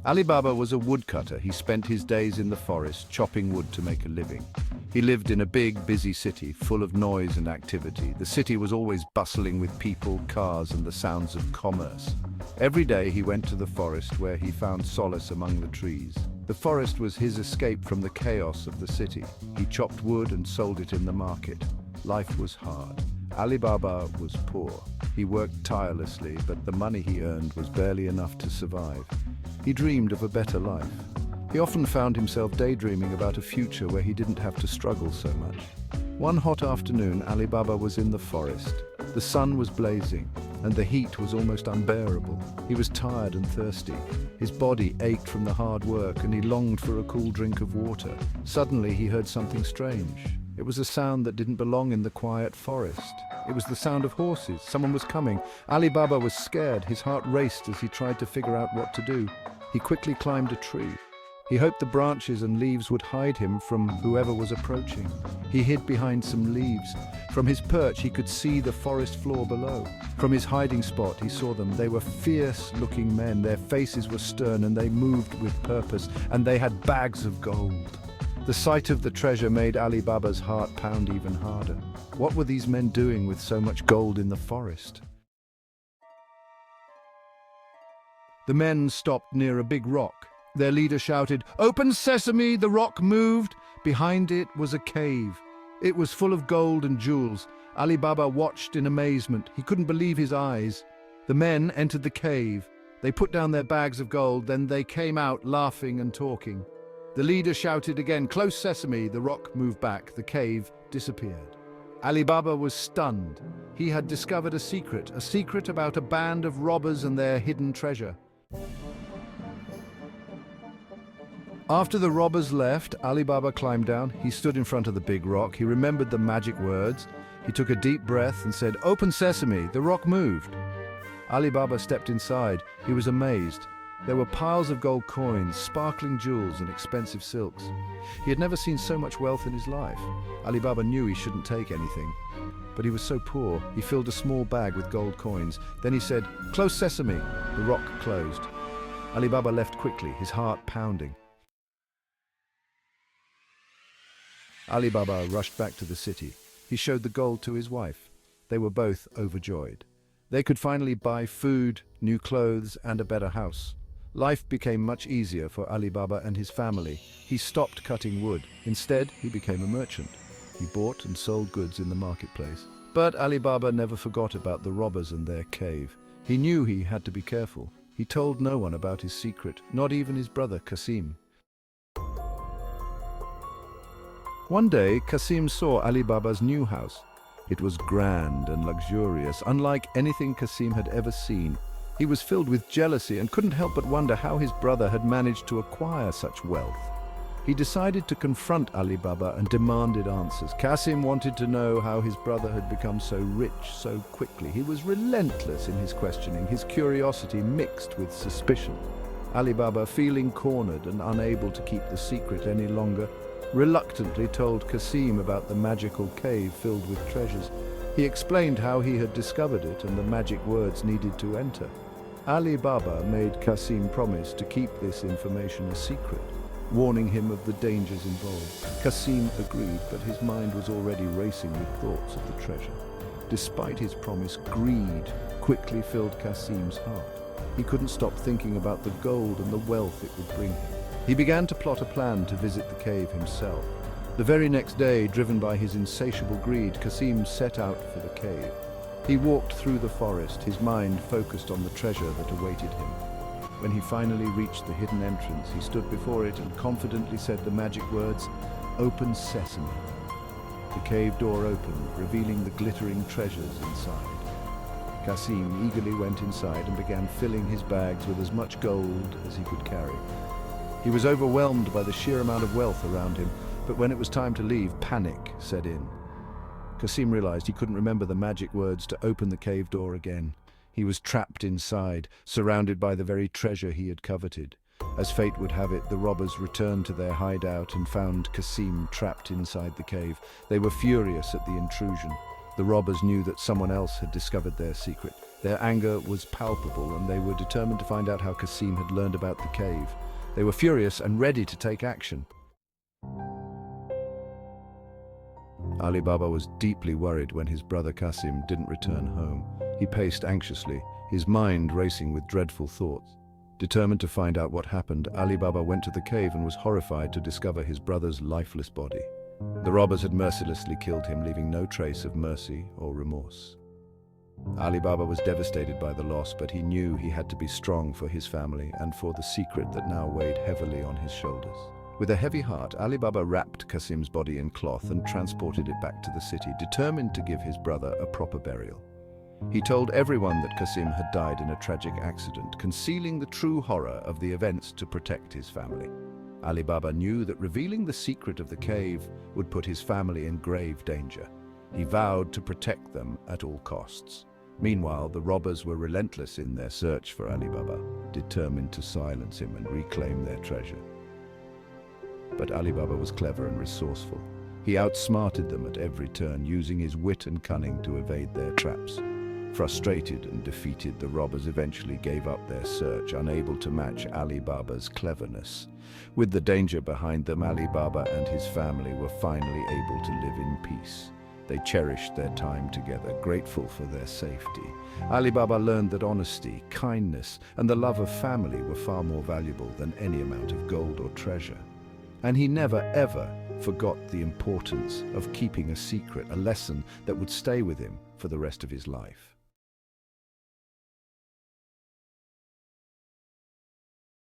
Alibaba was a woodcutter. He spent his days in the forest, chopping wood to make a living. He lived in a big, busy city, full of noise and activity. The city was always bustling with people, cars, and the sounds of commerce. Every day he went to the forest, where he found solace among the trees. The forest was his escape from the chaos of the city. He chopped wood and sold it in the market. Life was hard. Alibaba was poor. He worked tirelessly, but the money he earned was barely enough to survive. He dreamed of a better life. He often found himself daydreaming about a future where he didn't have to struggle so much. One hot afternoon, Alibaba was in the forest. The sun was blazing, and the heat was almost unbearable. He was tired and thirsty. His body ached from the hard work, and he longed for a cool drink of water. Suddenly, he heard something strange. It was a sound that didn't belong in the quiet forest. It was the sound of horses. Someone was coming. Alibaba was scared. His heart raced as he tried to figure out what to do. He quickly climbed a tree. He hoped the branches and leaves would hide him from whoever was approaching. He hid behind some leaves. From his perch, he could see the forest floor below. From his hiding spot, he saw them. They were fierce-looking men. Their faces were stern, and they moved with purpose, and they had bags of gold. The sight of the treasure made Alibaba's heart pound even harder. What were these men doing with so much gold in the forest? The men stopped near a big rock. Their leader shouted, "Open sesame!" The rock moved. Behind it was a cave. It was full of gold and jewels. Alibaba watched in amazement. He couldn't believe his eyes. The men entered the cave. They put down their bags of gold, then they came out laughing and talking. The leader shouted again, "Close sesame!" The rock moved back. The cave disappeared. Alibaba was stunned. He had discovered a secret about a band of robbers and their hidden treasure. After the robbers left, Alibaba climbed down. He stood in front of the big rock. He remembered the magic words. He took a deep breath and said, "Open sesame!" The rock moved. Alibaba stepped inside. He was amazed. There were piles of gold coins, sparkling jewels, and expensive silks. He had never seen so much wealth in his life. Alibaba knew he shouldn't take anything, but he was so poor. He filled a small bag with gold coins. Then he said, "Close sesame!" The rock closed. Alibaba left quickly, his heart pounding. Alibaba rushed back to the city. He showed the gold to his wife. They were both overjoyed. They could finally buy food, new clothes, and a better house. Life became much easier for Alibaba and his family. He stopped cutting wood. Instead, he became a merchant. He bought and sold goods in the marketplace. But Alibaba never forgot about the robbers and their cave. He knew he had to be careful. He told no one about his secret, not even his brother Kasim. One day, Kasim saw Alibaba's new house. It was grand and luxurious, unlike anything Kasim had ever seen. He was filled with jealousy and couldn't help but wonder how his brother had managed to acquire such wealth. He decided to confront Alibaba and demanded answers. Kasim wanted to know how his brother had become so rich so quickly. He was relentless in his questioning, his curiosity mixed with suspicion. Alibaba, feeling cornered and unable to keep the secret any longer, reluctantly told Kasim about the magical cave filled with treasures. He explained how he had discovered it and the magic words needed to enter. Alibaba made Kasim promise to keep this information a secret, warning him of the dangers involved. Kasim agreed, but his mind was already racing with thoughts of the treasure. Despite his promise, greed quickly filled Kasim's heart. He couldn't stop thinking about the gold and the wealth it would bring him. He began to plot a plan to visit the cave himself. The very next day, driven by his insatiable greed, Kasim set out for the cave. He walked through the forest, his mind focused on the treasure that awaited him. When he finally reached the hidden entrance, he stood before it and confidently said the magic words, "Open sesame." The cave door opened, revealing the glittering treasures inside. Kasim eagerly went inside and began filling his bags with as much gold as he could carry. He was overwhelmed by the sheer amount of wealth around him, but when it was time to leave, panic set in. Kasim realized he couldn't remember the magic words to open the cave door again. He was trapped inside, surrounded by the very treasure he had coveted. As fate would have it, the robbers returned to their hideout and found Kasim trapped inside the cave. They were furious at the intrusion. The robbers knew that someone else had discovered their secret. Their anger was palpable, and they were determined to find out how Qasim had learned about the cave. They were furious and ready to take action. Alibaba was deeply worried when his brother Qasim didn't return home. He paced anxiously, his mind racing with dreadful thoughts. Determined to find out what happened, Alibaba went to the cave and was horrified to discover his brother's lifeless body. The robbers had mercilessly killed him, leaving no trace of mercy or remorse. Alibaba was devastated by the loss, but he knew he had to be strong for his family and for the secret that now weighed heavily on his shoulders. With a heavy heart, Alibaba wrapped Qasim's body in cloth and transported it back to the city, determined to give his brother a proper burial. He told everyone that Qasim had died in a tragic accident, concealing the true horror of the events to protect his family. Alibaba knew that revealing the secret of the cave would put his family in grave danger. He vowed to protect them at all costs. Meanwhile, the robbers were relentless in their search for Alibaba, determined to silence him and reclaim their treasure. But Alibaba was clever and resourceful. He outsmarted them at every turn, using his wit and cunning to evade their traps. Frustrated and defeated, the robbers eventually gave up their search, unable to match Alibaba's cleverness. With the danger behind them, Alibaba and his family were finally able to live in peace. They cherished their time together, grateful for their safety. Alibaba learned that honesty, kindness, and the love of family were far more valuable than any amount of gold or treasure. And he never, ever forgot the importance of keeping a secret, a lesson that would stay with him for the rest of his life.